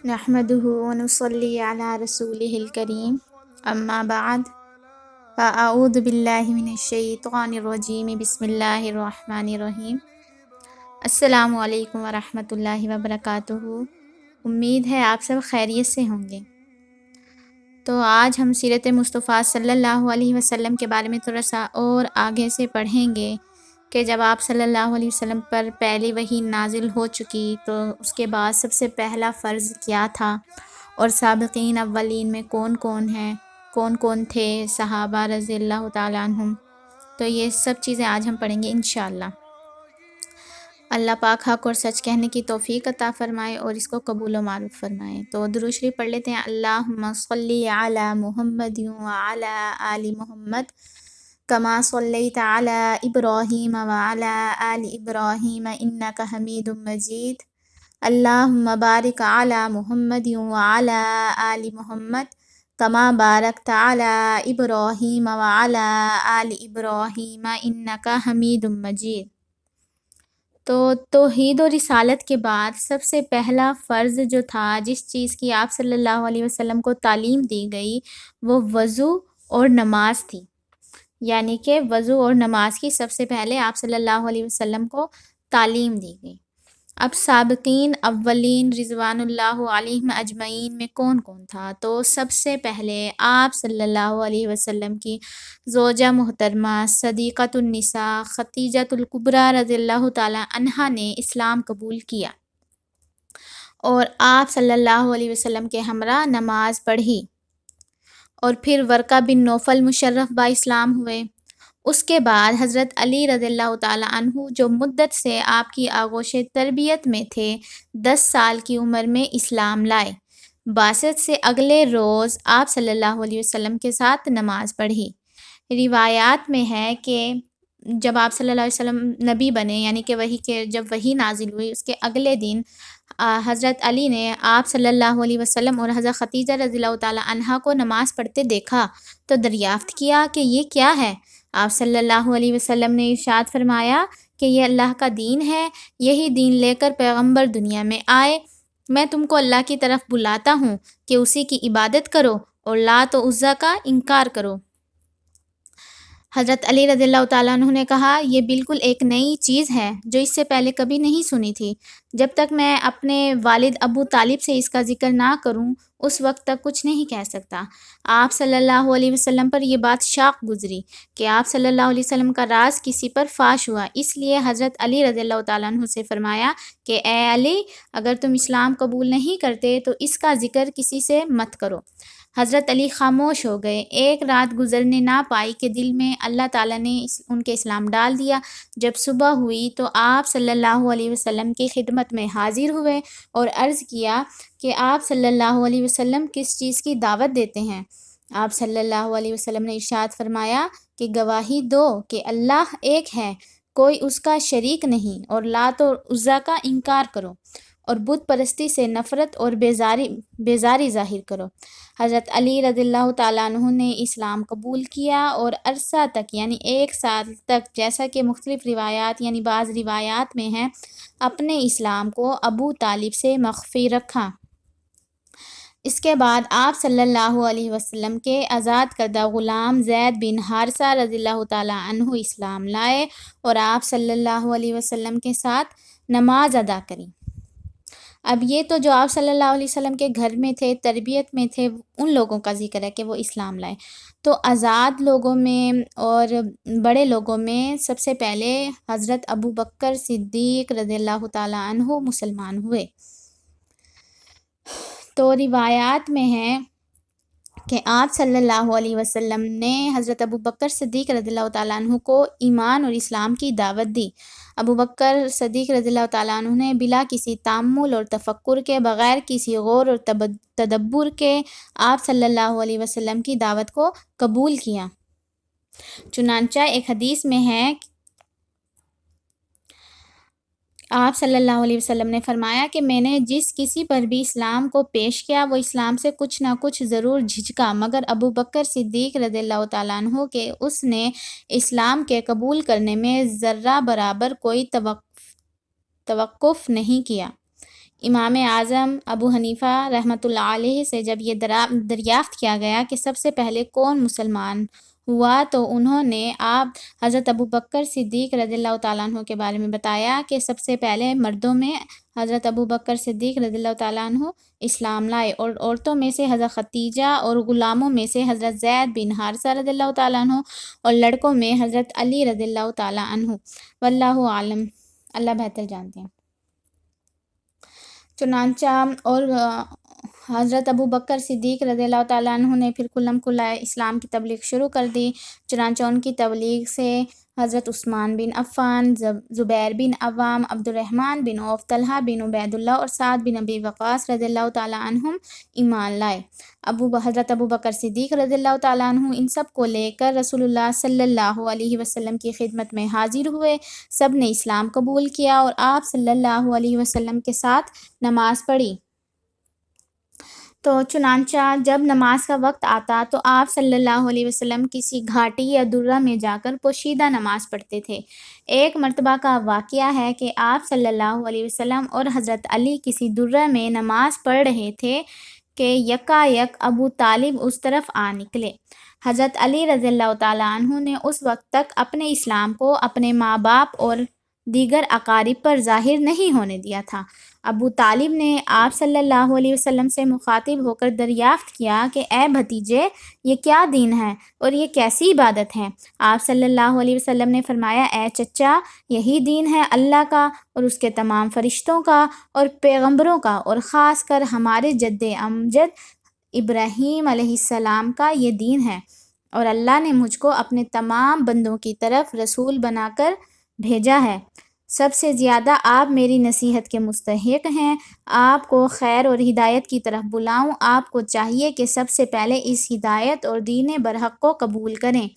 نحمده ونصلي على رسوله الكريم اما بعد فاعوذ باللہ من الشیطان الرجیم بسم اللہ الرحمن الرحیم۔ السلام علیکم ورحمۃ اللہ وبرکاتہ۔ امید ہے آپ سب خیریت سے ہوں گے۔ تو آج ہم سیرت مصطفیٰ صلی اللہ علیہ وسلم کے بارے میں تھوڑا سا اور آگے سے پڑھیں گے کہ جب آپ صلی اللہ علیہ وسلم پر پہلی وحی نازل ہو چکی تو اس کے بعد سب سے پہلا فرض کیا تھا، اور سابقین اولین میں کون کون ہیں، کون کون تھے صحابہ رضی اللہ تعالیٰ عنہم۔ تو یہ سب چیزیں آج ہم پڑھیں گے انشاءاللہ۔ اللہ پاک حق اور سچ کہنے کی توفیق عطا فرمائے اور اس کو قبول و معروف فرمائے۔ تو درود شریف پڑھ لیتے ہیں۔ اللہم صلی علی محمد وعلی آل محمد کما صلیت علی ابراہیم وعلی آل ابراہیم انک حمید مجید۔ اللہم بارک علی محمد وعلی آل محمد کما بارکت علی ابراہیم وعلی آل ابراہیم انک حمید مجید۔ تو توحید و رسالت کے بعد سب سے پہلا فرض جو تھا، جس چیز کی آپ صلی اللہ علیہ وسلم کو تعلیم دی گئی، وہ وضو اور نماز تھی۔ یعنی کہ وضو اور نماز کی سب سے پہلے آپ صلی اللہ علیہ وسلم کو تعلیم دی گئی۔ اب سابقین اولین رضوان اللہ علیہم اجمعین میں کون کون تھا؟ تو سب سے پہلے آپ صلی اللہ علیہ وسلم کی زوجہ محترمہ صدیقۃ النساء خدیجہ الکبریٰ رضی اللہ تعالی عنہا نے اسلام قبول کیا اور آپ صلی اللہ علیہ وسلم کے ہمراہ نماز پڑھی، اور پھر ورقہ بن نوفل مشرف با اسلام ہوئے۔ اس کے بعد حضرت علی رضی اللہ تعالیٰ عنہ جو مدت سے آپ کی آغوش تربیت میں تھے، 10 سال کی عمر میں اسلام لائے۔ بعثت سے اگلے روز آپ صلی اللہ علیہ وسلم کے ساتھ نماز پڑھی۔ روایات میں ہے کہ جب آپ صلی اللہ علیہ وسلم نبی بنے، یعنی کہ جب وحی نازل ہوئی، اس کے اگلے دن حضرت علی نے آپ صلی اللہ علیہ وسلم اور حضرت خدیجہ رضی اللہ تعالیٰ عنہا کو نماز پڑھتے دیکھا تو دریافت کیا کہ یہ کیا ہے؟ آپ صلی اللہ علیہ وسلم نے ارشاد فرمایا کہ یہ اللہ کا دین ہے، یہی دین لے کر پیغمبر دنیا میں آئے۔ میں تم کو اللہ کی طرف بلاتا ہوں کہ اسی کی عبادت کرو اور لات و عزیٰ کا انکار کرو۔ حضرت علی رضی اللہ تعالیٰ عنہ نے کہا، یہ بالکل ایک نئی چیز ہے جو اس سے پہلے کبھی نہیں سنی تھی۔ جب تک میں اپنے والد ابو طالب سے اس کا ذکر نہ کروں اس وقت تک کچھ نہیں کہہ سکتا۔ آپ صلی اللہ علیہ وسلم پر یہ بات شاق گزری کہ آپ صلی اللہ علیہ وسلم کا راز کسی پر فاش ہوا، اس لیے حضرت علی رضی اللہ تعالیٰ عنہ سے فرمایا کہ اے علی، اگر تم اسلام قبول نہیں کرتے تو اس کا ذکر کسی سے مت کرو۔ حضرت علی خاموش ہو گئے۔ ایک رات گزرنے نہ پائی کہ دل میں اللہ تعالیٰ نے ان کے اسلام ڈال دیا۔ جب صبح ہوئی تو آپ صلی اللہ علیہ وسلم کی خدمت میں حاضر ہوئے اور عرض کیا کہ آپ صلی اللہ علیہ وسلم کس چیز کی دعوت دیتے ہیں؟ آپ صلی اللہ علیہ وسلم نے ارشاد فرمایا کہ گواہی دو کہ اللہ ایک ہے، کوئی اس کا شریک نہیں، اور لات و عزیٰ کا انکار کرو، اور بت پرستی سے نفرت اور بیزاری ظاہر کرو۔ حضرت علی رضی اللہ تعالیٰ عنہ نے اسلام قبول کیا اور عرصہ تک یعنی 1 سال تک، جیسا کہ مختلف روایات یعنی بعض روایات میں ہیں، اپنے اسلام کو ابو طالب سے مخفی رکھا۔ اس کے بعد آپ صلی اللہ علیہ وسلم کے آزاد کردہ غلام زید بن حارثہ رضی اللہ تعالیٰ عنہ اسلام لائے اور آپ صلی اللہ علیہ وسلم کے ساتھ نماز ادا کری۔ اب یہ تو جو آپ صلی اللہ علیہ وسلم کے گھر میں تھے، تربیت میں تھے، ان لوگوں کا ذکر ہے کہ وہ اسلام لائے۔ تو آزاد لوگوں میں اور بڑے لوگوں میں سب سے پہلے حضرت ابو بکر صدیق رضی اللہ تعالیٰ عنہ مسلمان ہوئے۔ تو روایات میں ہے کہ آپ صلی اللہ علیہ وسلم نے حضرت ابو بکر صدیق رضی اللہ تعالیٰ عنہ کو ایمان اور اسلام کی دعوت دی۔ ابو بکر صدیق رضی اللہ تعالیٰ عنہ نے بلا کسی تأمل اور تفکر کے، بغیر کسی غور اور تدبر کے آپ صلی اللہ علیہ وسلم کی دعوت کو قبول کیا۔ چنانچہ ایک حدیث میں ہے آپ صلی اللہ علیہ وسلم نے فرمایا کہ میں نے جس کسی پر بھی اسلام کو پیش کیا وہ اسلام سے کچھ نہ کچھ ضرور جھجکا، مگر ابو بکر صدیق رضی اللہ تعالیٰ عنہ کہ اس نے اسلام کے قبول کرنے میں ذرہ برابر کوئی توقف نہیں کیا، امام اعظم ابو حنیفہ رحمۃ اللہ علیہ سے جب یہ دریافت کیا گیا کہ سب سے پہلے کون مسلمان ہوا، تو انہوں نے آپ حضرت ابو بکر صدیق رضی اللہ تعالیٰ عنہ کے بارے میں بتایا کہ سب سے پہلے مردوں میں حضرت ابو بکر صدیق رضی اللہ تعالیٰ عنہ اسلام لائے، اور عورتوں میں سے حضرت ختیجہ، اور غلاموں میں سے حضرت زید بن حارثہ رضی اللہ تعالیٰ عنہ، اور لڑکوں میں حضرت علی رضی اللہ تعالیٰ عنہ۔ واللہ عالم، اللہ بہتر جانتے ہیں۔ چنانچہ اور حضرت ابو بکر صدیق رضی اللہ تعالیٰ عنہ نے پھر کھلم کھلا اسلام کی تبلیغ شروع کر دی۔ چنانچہ ان کی تبلیغ سے حضرت عثمان بن عفان، زبیر بن عوام، عبد الرحمن بن عوف، طلحہ بن عبید اللہ اور سعد بن ابی وقاص رضی اللہ تعالیٰ عنہم ایمان لائے۔ حضرت ابو بکر صدیق رضی اللہ تعالیٰ عنہ ان سب کو لے کر رسول اللہ صلی اللہ علیہ وسلم کی خدمت میں حاضر ہوئے۔ سب نے اسلام قبول کیا اور آپ صلی اللہ علیہ وسلم کے ساتھ نماز پڑھی۔ تو چنانچہ جب نماز کا وقت آتا تو آپ صلی اللہ علیہ وسلم کسی گھاٹی یا درہ میں جا کر پوشیدہ نماز پڑھتے تھے۔ ایک مرتبہ کا واقعہ ہے کہ آپ صلی اللہ علیہ وسلم اور حضرت علی کسی درہ میں نماز پڑھ رہے تھے کہ یکا یک ابو طالب اس طرف آ نکلے۔ حضرت علی رضی اللہ تعالیٰ عنہ نے اس وقت تک اپنے اسلام کو اپنے ماں باپ اور دیگر اقارب پر ظاہر نہیں ہونے دیا تھا۔ ابو طالب نے آپ صلی اللہ علیہ وسلم سے مخاطب ہو کر دریافت کیا کہ اے بھتیجے، یہ کیا دین ہے اور یہ کیسی عبادت ہے؟ آپ صلی اللہ علیہ وسلم نے فرمایا، اے چچا، یہی دین ہے اللہ کا اور اس کے تمام فرشتوں کا اور پیغمبروں کا، اور خاص کر ہمارے جد امجد ابراہیم علیہ السلام کا یہ دین ہے، اور اللہ نے مجھ کو اپنے تمام بندوں کی طرف رسول بنا کر بھیجا ہے۔ سب سے زیادہ آپ میری نصیحت کے مستحق ہیں۔ آپ کو خیر اور ہدایت کی طرف بلاؤں۔ آپ کو چاہیے کہ سب سے پہلے اس ہدایت اور دین برحق کو قبول کریں،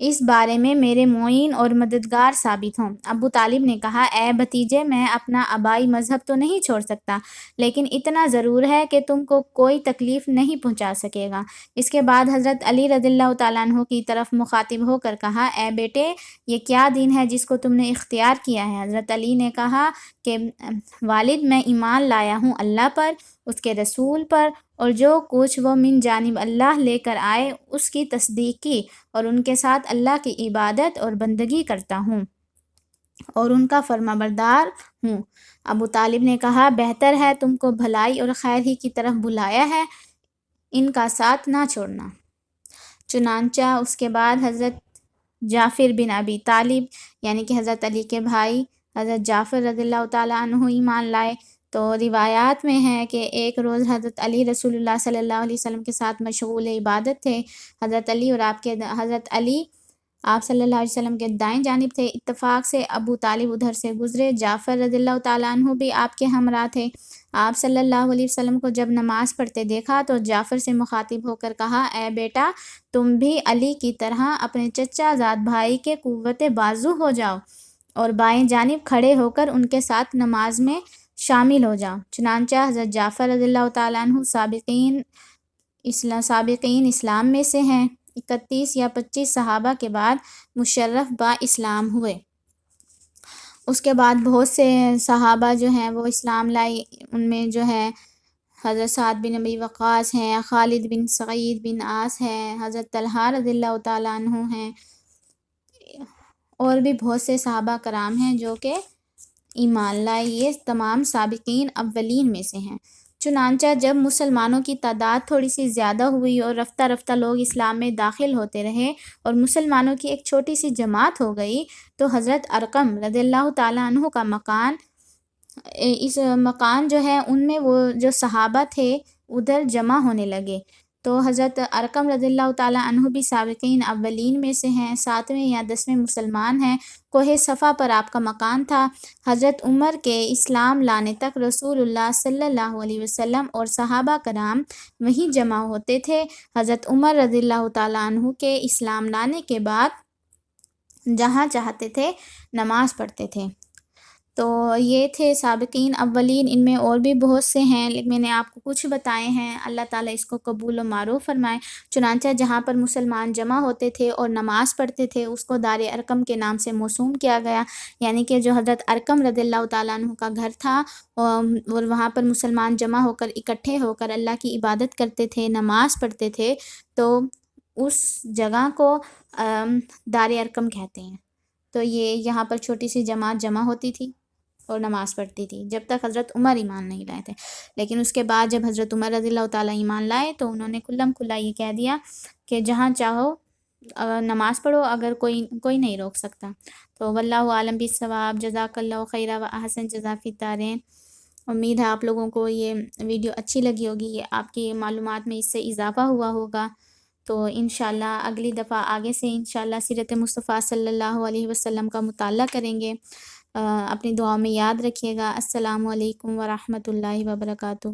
اس بارے میں میرے معین اور مددگار ثابت ہوں۔ ابو طالب نے کہا، اے بھتیجے، میں اپنا آبائی مذہب تو نہیں چھوڑ سکتا، لیکن اتنا ضرور ہے کہ تم کو کوئی تکلیف نہیں پہنچا سکے گا۔ اس کے بعد حضرت علی رضی اللہ تعالیٰ عنہ کی طرف مخاطب ہو کر کہا، اے بیٹے، یہ کیا دین ہے جس کو تم نے اختیار کیا ہے؟ حضرت علی نے کہا کہ والد، میں ایمان لایا ہوں اللہ پر، اس کے رسول پر، اور جو کچھ وہ من جانب اللہ لے کر آئے اس کی تصدیق کی، اور ان کے ساتھ اللہ کی عبادت اور بندگی کرتا ہوں اور ان کا فرما بردار ہوں۔ ابو طالب نے کہا، بہتر ہے، تم کو بھلائی اور خیر ہی کی طرف بلایا ہے، ان کا ساتھ نہ چھوڑنا۔ چنانچہ اس کے بعد حضرت جعفر بن ابی طالب، یعنی کہ حضرت علی کے بھائی حضرت جعفر رضی اللہ تعالیٰ عنہ ایمان لائے۔ تو روایات میں ہے کہ ایک روز حضرت علی رسول اللہ صلی اللہ علیہ وسلم کے ساتھ مشغول عبادت تھے۔ حضرت علی آپ صلی اللہ علیہ وسلم کے دائیں جانب تھے۔ اتفاق سے ابو طالب ادھر سے گزرے۔ جعفر رضی اللہ تعالیٰ عنہ بھی آپ کے ہمراہ تھے۔ آپ صلی اللہ علیہ وسلم کو جب نماز پڑھتے دیکھا تو جعفر سے مخاطب ہو کر کہا، اے بیٹا، تم بھی علی کی طرح اپنے چچا زاد بھائی کے قوت بازو ہو جاؤ اور بائیں جانب کھڑے ہو کر ان کے ساتھ نماز میں شامل ہو جاؤ۔ چنانچہ حضرت جعفر رضی اللہ تعالیٰ عنہ سابقین اسلام میں سے ہیں۔ 31 یا 25 صحابہ کے بعد مشرف با اسلام ہوئے۔ اس کے بعد بہت سے صحابہ جو ہیں وہ اسلام لائے، ان میں جو ہے حضرت سعد بن ابی وقاص ہیں، خالد بن سعید بن عاص ہیں، حضرت طلحہ رضی اللہ تعالیٰ عنہ ہیں، اور بھی بہت سے صحابہ کرام ہیں جو کہ ایمان لائے۔ یہ تمام سابقین اولین میں سے ہیں۔ چنانچہ جب مسلمانوں کی تعداد تھوڑی سی زیادہ ہوئی اور رفتہ رفتہ لوگ اسلام میں داخل ہوتے رہے اور مسلمانوں کی ایک چھوٹی سی جماعت ہو گئی، تو حضرت ارقم رضی اللہ تعالیٰ عنہ کا مکان جو ہے، ان میں وہ جو صحابہ تھے ادھر جمع ہونے لگے۔ تو حضرت ارقم رضی اللہ تعالیٰ عنہ بھی سابقین اولین میں سے ہیں، 7ویں یا 10ویں مسلمان ہیں۔ کوہ صفا پر آپ کا مکان تھا۔ حضرت عمر کے اسلام لانے تک رسول اللہ صلی اللہ علیہ وسلم اور صحابہ کرام وہیں جمع ہوتے تھے۔ حضرت عمر رضی اللہ تعالیٰ عنہ کے اسلام لانے کے بعد جہاں چاہتے تھے نماز پڑھتے تھے۔ تو یہ تھے سابقین اولین، ان میں اور بھی بہت سے ہیں لیکن میں نے آپ کو کچھ بتائے ہیں۔ اللہ تعالیٰ اس کو قبول و معروف فرمائے۔ چنانچہ جہاں پر مسلمان جمع ہوتے تھے اور نماز پڑھتے تھے اس کو دار ارقم کے نام سے موسوم کیا گیا، یعنی کہ جو حضرت ارقم رضی اللہ تعالیٰ عنہ کا گھر تھا اور وہاں پر مسلمان جمع ہو کر اکٹھے ہو کر اللہ کی عبادت کرتے تھے، نماز پڑھتے تھے، تو اس جگہ کو دار ارقم کہتے ہیں۔ تو یہ یہاں پر چھوٹی سی جماعت جمع ہوتی تھی اور نماز پڑھتی تھی جب تک حضرت عمر ایمان نہیں لائے تھے۔ لیکن اس کے بعد جب حضرت عمر رضی اللہ تعالیٰ ایمان لائے تو انہوں نے کھلم کھلا یہ کہہ دیا کہ جہاں چاہو نماز پڑھو، اگر کوئی نہیں روک سکتا۔ تو واللہ عالم بالصواب۔ جزاک اللہ خیرہ و احسن جزا فی الدارین۔ امید ہے آپ لوگوں کو یہ ویڈیو اچھی لگی ہوگی، یہ آپ کی معلومات میں اس سے اضافہ ہوا ہوگا۔ تو انشاءاللہ اگلی دفعہ آگے سے انشاءاللہ سیرت مصطفیٰ صلی اللہ علیہ وسلم کا مطالعہ کریں گے۔ اپنی دعاؤں میں یاد رکھیے گا۔ السلام علیکم ورحمۃ اللہ وبرکاتہ۔